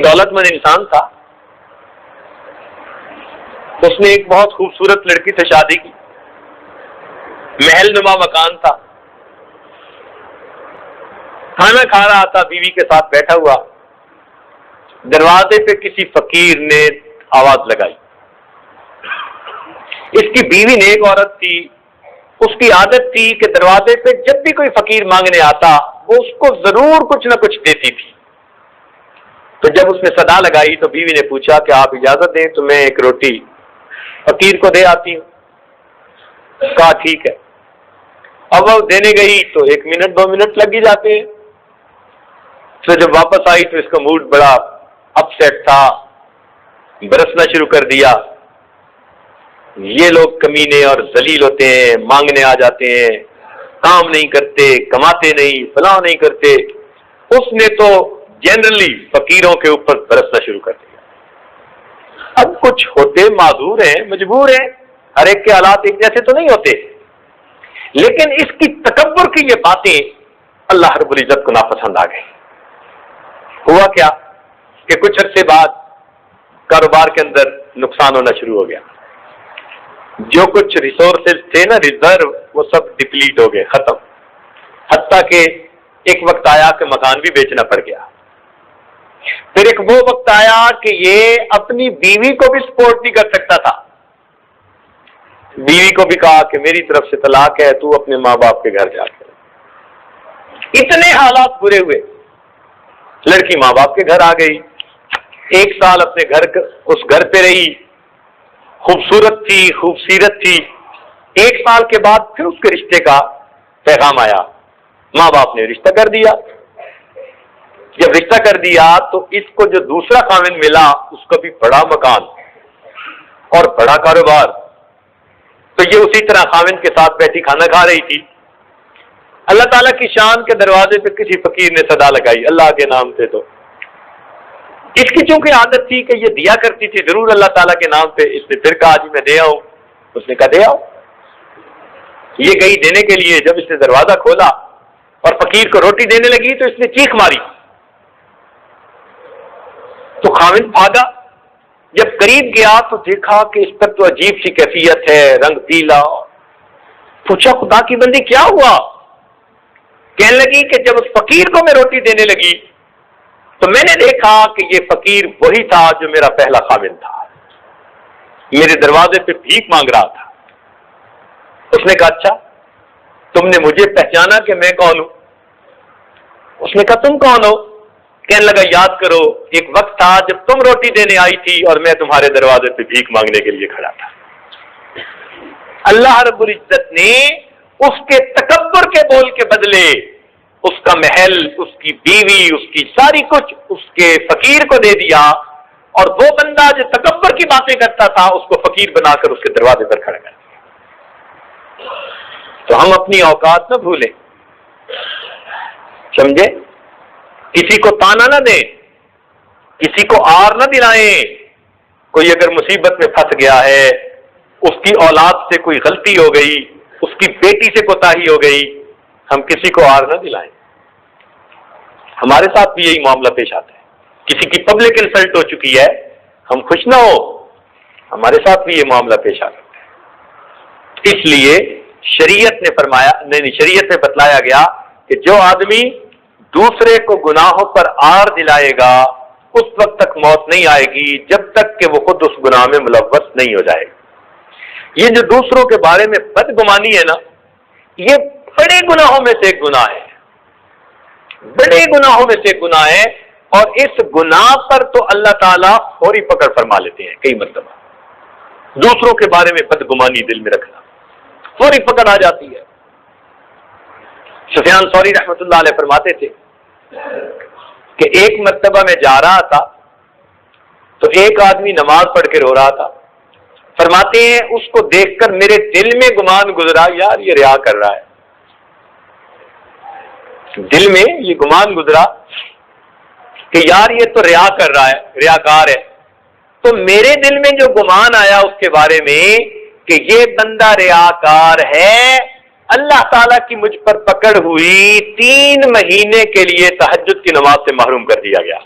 دولت مند انسان تھا. اس نے ایک بہت خوبصورت لڑکی سے شادی کی, محل نما مکان تھا, کھانا کھا رہا تھا, بیوی کے ساتھ بیٹھا ہوا, دروازے پہ کسی فقیر نے آواز لگائی. اس کی بیوی نیک عورت تھی, اس کی عادت تھی کہ دروازے پہ جب بھی کوئی فقیر مانگنے آتا وہ اس کو ضرور کچھ نہ کچھ دیتی تھی. تو جب اس نے صدا لگائی تو بیوی نے پوچھا کہ آپ اجازت دیں تو میں ایک روٹی فقیر کو دے آتی ہوں. کہا ٹھیک ہے. اب وہ دینے گئی تو 1 منٹ 2 منٹ لگ ہی جاتے ہیں. تو جب واپس آئی تو اس کا موڈ بڑا اپ سیٹ تھا, برسنا شروع کر دیا. یہ لوگ کمینے اور ذلیل ہوتے ہیں, مانگنے آ جاتے ہیں, کام نہیں کرتے, کماتے نہیں, فلاں نہیں کرتے. اس نے تو جنرلی فقیروں کے اوپر برسنا شروع کر دیا. اب کچھ ہوتے معذور ہیں, مجبور ہیں, ہر ایک کے حالات ایک جیسے تو نہیں ہوتے, لیکن اس کی تکبر کی یہ باتیں اللہ رب العزت کو ناپسند آ گئی. ہوا کیا کہ کچھ عرصے بعد کاروبار کے اندر نقصان ہونا شروع ہو گیا. جو کچھ ریسورسز تھے نا, ریزرو, وہ سب ڈپلیٹ ہو گئے, ختم. حتیٰ کہ ایک وقت آیا کہ مکان بھی بیچنا پڑ گیا. پھر ایک وہ وقت آیا کہ یہ اپنی بیوی کو بھی سپورٹ نہیں کر سکتا تھا. بیوی کو بھی کہا کہ میری طرف سے طلاق ہے, تو اپنے ماں باپ کے گھر جا کے. اتنے حالات برے ہوئے, لڑکی ماں باپ کے گھر آ گئی. 1 سال اپنے گھر اس گھر پہ رہی, خوبصورت تھی, خوبصیرت تھی. 1 سال کے بعد پھر اس کے رشتے کا پیغام آیا, ماں باپ نے رشتہ کر دیا. جب رشتہ کر دیا تو اس کو جو دوسرا خاوند ملا اس کا بھی بڑا مکان اور بڑا کاروبار. تو یہ اسی طرح خاوند کے ساتھ بیٹھی کھانا کھا رہی تھی. اللہ تعالیٰ کی شان کے دروازے پہ کسی فقیر نے صدا لگائی اللہ کے نام سے. تو اس کی چونکہ عادت تھی کہ یہ دیا کرتی تھی ضرور اللہ تعالیٰ کے نام پہ. اس نے پھر کہا جی میں دے آؤں. اس نے کہا دے آؤ. یہ گئی دینے کے لیے. جب اس نے دروازہ کھولا اور فقیر کو روٹی دینے لگی تو اس نے چیخ ماری. تو خاوند بھاگا. جب قریب گیا تو دیکھا کہ اس پر تو عجیب سی کیفیت ہے, رنگ پیلا. پوچھا خدا کی بندی کیا ہوا؟ کہنے لگی کہ جب اس فقیر کو میں روٹی دینے لگی تو میں نے دیکھا کہ یہ فقیر وہی تھا جو میرا پہلا خاوند تھا, میرے دروازے پہ بھیک مانگ رہا تھا. اس نے کہا اچھا تم نے مجھے پہچانا کہ میں کون ہوں؟ اس نے کہا تم کون ہو؟ کہنے لگا یاد کرو ایک وقت تھا جب تم روٹی دینے آئی تھی اور میں تمہارے دروازے پہ بھیک مانگنے کے لیے کھڑا تھا. اللہ رب العزت نے اس کے تکبر کے بول کے بدلے اس کا محل, اس کی بیوی, اس کی ساری کچھ اس کے فقیر کو دے دیا. اور وہ بندہ جو تکبر کی باتیں کرتا تھا اس کو فقیر بنا کر اس کے دروازے پر کھڑا کر دیا. تو ہم اپنی اوقات نہ بھولیں, سمجھے؟ کسی کو تانا نہ دیں, کسی کو آر نہ دلائیں. کوئی اگر مصیبت میں پھنس گیا ہے, اس کی اولاد سے کوئی غلطی ہو گئی, اس کی بیٹی سے کوتاہی ہو گئی, ہم کسی کو آر نہ دلائیں. ہمارے ساتھ بھی یہی معاملہ پیش آتا ہے. کسی کی پبلک انسلٹ ہو چکی ہے, ہم خوش نہ ہو, ہمارے ساتھ بھی یہ معاملہ پیش آتا ہے. اس لیے شریعت نے فرمایا, نہیں شریعت میں بتلایا گیا کہ جو آدمی دوسرے کو گناہوں پر آر دلائے گا اس وقت تک موت نہیں آئے گی جب تک کہ وہ خود اس گناہ میں ملوث نہیں ہو جائے گا. یہ جو دوسروں کے بارے میں بدگمانی ہے نا, یہ بڑے گناہوں میں سے ایک گناہ ہے, بڑے گناہوں میں سے ایک گناہ ہے. اور اس گناہ پر تو اللہ تعالیٰ فوری پکڑ فرما لیتے ہیں. کئی مرتبہ دوسروں کے بارے میں بدگمانی دل میں رکھنا فوری پکڑ آ جاتی ہے. سفیان ثوری رحمۃ اللہ علیہ فرماتے تھے کہ ایک مرتبہ میں جا رہا تھا تو ایک آدمی نماز پڑھ کے رو رہا تھا. فرماتے ہیں اس کو دیکھ کر میرے دل میں گمان گزرا, یار یہ ریا کر رہا ہے. دل میں یہ گمان گزرا کہ یار یہ تو ریا کر رہا ہے, ریاکار ہے. تو میرے دل میں جو گمان آیا اس کے بارے میں کہ یہ بندہ ریاکار ہے, اللہ تعالیٰ کی مجھ پر پکڑ ہوئی, 3 مہینے کے لیے تہجد کی نماز سے محروم کر دیا گیا.